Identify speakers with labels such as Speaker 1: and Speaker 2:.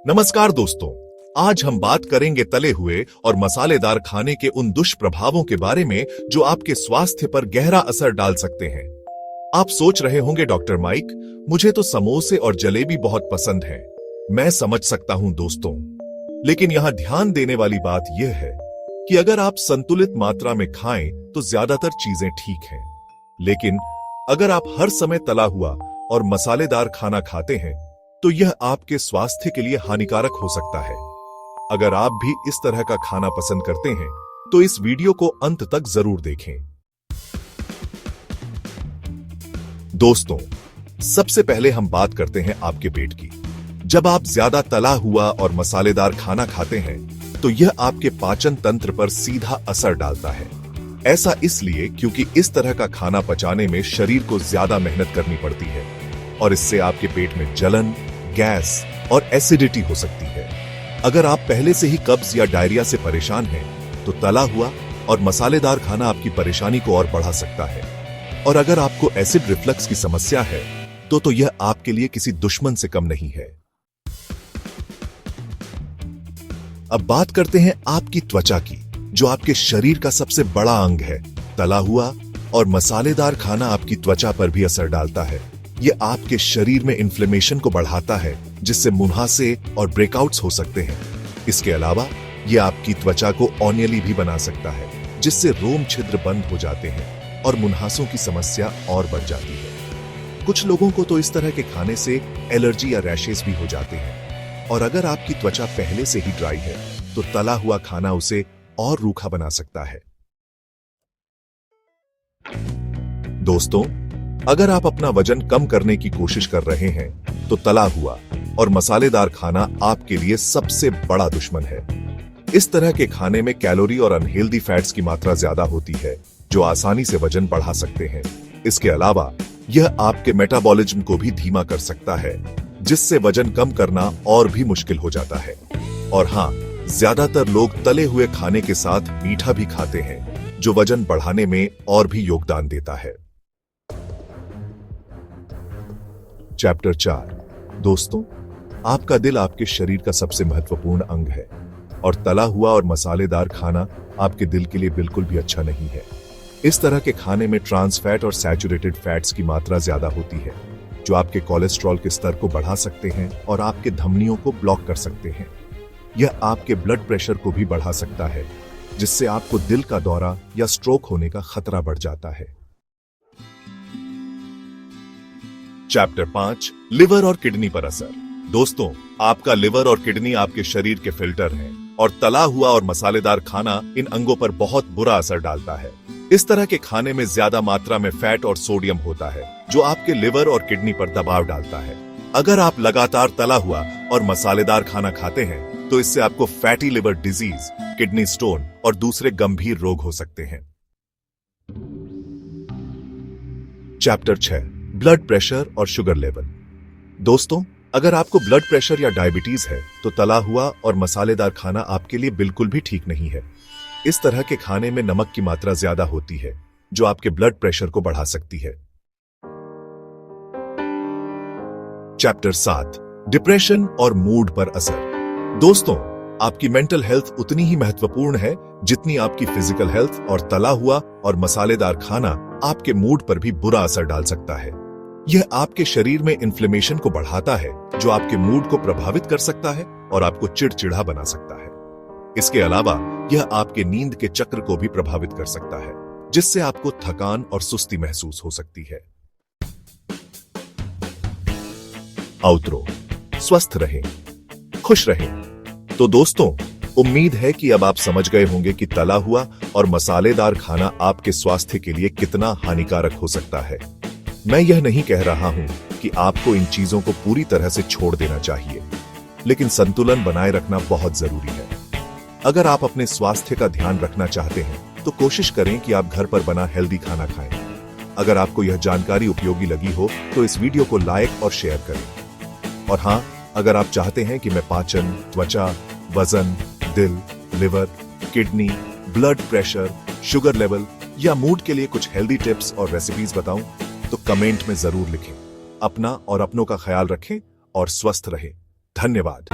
Speaker 1: नमस्कार दोस्तों, आज हम बात करेंगे तले हुए और मसालेदार खाने के उन दुष्प्रभावों के बारे में जो आपके स्वास्थ्य पर गहरा असर डाल सकते हैं। आप सोच रहे होंगे डॉक्टर माइक, मुझे तो समोसे और जलेबी बहुत पसंद है। मैं समझ सकता हूं दोस्तों, लेकिन यहां ध्यान देने वाली बात यह है कि अगर आप संतुलित मात्रा में खाएं तो ज्यादातर चीजें ठीक हैं, लेकिन अगर आप हर समय तला हुआ और मसालेदार खाना खाते हैं तो यह आपके स्वास्थ्य के लिए हानिकारक हो सकता है। अगर आप भी इस तरह का खाना पसंद करते हैं तो इस वीडियो को अंत तक जरूर देखें। दोस्तों, सबसे पहले हम बात करते हैं आपके पेट की। जब आप ज्यादा तला हुआ और मसालेदार खाना खाते हैं तो यह आपके पाचन तंत्र पर सीधा असर डालता है। ऐसा इसलिए क्योंकि इस तरह का खाना पचाने में शरीर को ज्यादा मेहनत करनी पड़ती है और इससे आपके पेट में जलन, गैस और एसिडिटी हो सकती है। अगर आप पहले से ही कब्ज या डायरिया से परेशान हैं तो तला हुआ और मसालेदार खाना आपकी परेशानी को और बढ़ा सकता है। और अगर आपको एसिड रिफ्लक्स की समस्या है तो यह आपके लिए किसी दुश्मन से कम नहीं है। अब बात करते हैं आपकी त्वचा की, जो आपके शरीर का सबसे बड़ा अंग है। तला हुआ और मसालेदार खाना आपकी त्वचा पर भी असर डालता है। यह आपके शरीर में इन्फ्लेमेशन को बढ़ाता है, जिससे मुहासे और ब्रेकआउट्स हो सकते हैं। इसके अलावा यह आपकी त्वचा को ऑनियली भी बना सकता है, जिससे रोम छिद्र बंद हो जाते हैं और मुहासों की समस्या और बढ़ जाती है। कुछ लोगों को तो इस तरह के खाने से एलर्जी या रैशेस भी हो जाते हैं, और अगर आपकी त्वचा पहले से ही ड्राई है तो तला हुआ खाना उसे और रूखा बना सकता है। दोस्तों, अगर आप अपना वजन कम करने की कोशिश कर रहे हैं तो तला हुआ और मसालेदार खाना आपके लिए सबसे बड़ा दुश्मन है। इस तरह के खाने में कैलोरी और अनहेल्दी फैट्स की मात्रा ज्यादा होती है, जो आसानी से वजन बढ़ा सकते हैं। इसके अलावा यह आपके मेटाबॉलिज्म को भी धीमा कर सकता है, जिससे वजन कम करना और भी मुश्किल हो जाता है। और हां, ज्यादातर लोग तले हुए खाने के साथ मीठा भी खाते हैं, जो वजन बढ़ाने में और भी योगदान देता है। चैप्टर 4। दोस्तों, आपका दिल आपके शरीर का सबसे महत्वपूर्ण अंग है और तला हुआ और मसालेदार खाना आपके दिल के लिए बिल्कुल भी अच्छा नहीं है। इस तरह के खाने में ट्रांस फैट और सैचुरेटेड फैट्स की मात्रा ज्यादा होती है, जो आपके कोलेस्ट्रॉल के स्तर को बढ़ा सकते हैं और आपके धमनियों को ब्लॉक कर सकते हैं। यह आपके ब्लड प्रेशर को भी बढ़ा सकता है, जिससे आपको दिल का दौरा या स्ट्रोक होने का खतरा बढ़ जाता है। चैप्टर 5। लिवर और किडनी पर असर। दोस्तों, आपका लिवर और किडनी आपके शरीर के फिल्टर हैं और तला हुआ और मसालेदार खाना इन अंगों पर बहुत बुरा असर डालता है। इस तरह के खाने में ज्यादा मात्रा में फैट और सोडियम होता है, जो आपके लिवर और किडनी पर दबाव डालता है। अगर आप लगातार तला हुआ और मसालेदार खाना खाते हैं तो इससे आपको fatty liver disease, kidney stone और दूसरे गंभीर रोग हो सकते हैं। चैप्टर 6। ब्लड प्रेशर और शुगर लेवल। दोस्तों, अगर आपको ब्लड प्रेशर या डायबिटीज है तो तला हुआ और मसालेदार खाना आपके लिए बिल्कुल भी ठीक नहीं है। इस तरह के खाने में नमक की मात्रा ज्यादा होती है, जो आपके ब्लड प्रेशर को बढ़ा सकती है। चैप्टर 7। डिप्रेशन और मूड पर असर। दोस्तों, आपकी मेंटल हेल्थ उतनी ही महत्वपूर्ण है जितनी आपकी फिजिकल हेल्थ, और तला हुआ और मसालेदार खाना आपके मूड पर भी बुरा असर डाल सकता है। यह आपके शरीर में इन्फ्लेमेशन को बढ़ाता है, जो आपके मूड को प्रभावित कर सकता है और आपको चिड़चिड़ा बना सकता है। इसके अलावा यह आपके नींद के चक्र को भी प्रभावित कर सकता है, जिससे आपको थकान और सुस्ती महसूस हो सकती है। आउटरो। स्वस्थ रहें, खुश रहें। तो दोस्तों, उम्मीद है कि अब आप समझ गए होंगे कि तला हुआ और मसालेदार खाना आपके स्वास्थ्य के लिए कितना हानिकारक हो सकता है। मैं यह नहीं कह रहा हूं कि आपको इन चीजों को पूरी तरह से छोड़ देना चाहिए, लेकिन संतुलन बनाए रखना बहुत जरूरी है। अगर आप अपने स्वास्थ्य का ध्यान रखना चाहते हैं तो कोशिश करें कि आप घर पर बना हेल्दी खाना खाएं। अगर आपको यह जानकारी उपयोगी लगी हो तो इस वीडियो को लाइक और शेयर करें। और हां, अगर आप चाहते हैं कि मैं पाचन, त्वचा, वजन, दिल, liver, kidney, blood pressure, sugar level या मूड के लिए कुछ हेल्दी टिप्स और रेसिपीज बताऊं तो कमेंट में जरूर लिखें। अपना और अपनों का ख्याल रखें और स्वस्थ रहें। धन्यवाद।